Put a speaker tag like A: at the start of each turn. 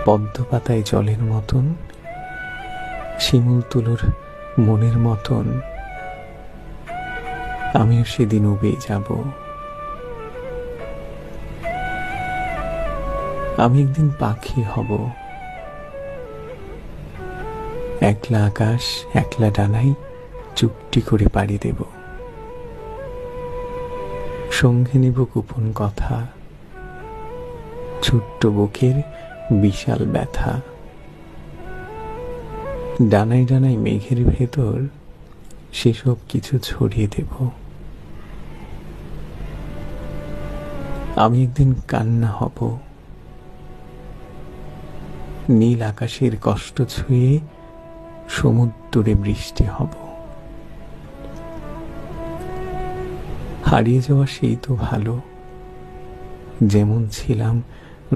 A: পদ্ম পাতায় জলের মতন, শিমুল তুলোর মনের মতন আমিও সেদিন উবে যাব। আমি একদিন পাখি হব, একলা আকাশ একলা ডানাই চুপটি করে পাড়ি দেব। সঙ্গে নেব গোপন কথা, ছোট্ট বুকের বিশাল ব্যথা। ডানায় ডানায় মেঘের ভেতর সেসব কিছু ছড়িয়ে দেব। আমি একদিন কান্না হব, নীল আকাশের কষ্ট ছুঁয়ে সমুদ্রে বৃষ্টি হব। হারিয়ে যাওয়া সেই তো ভালো, যেমন ছিলাম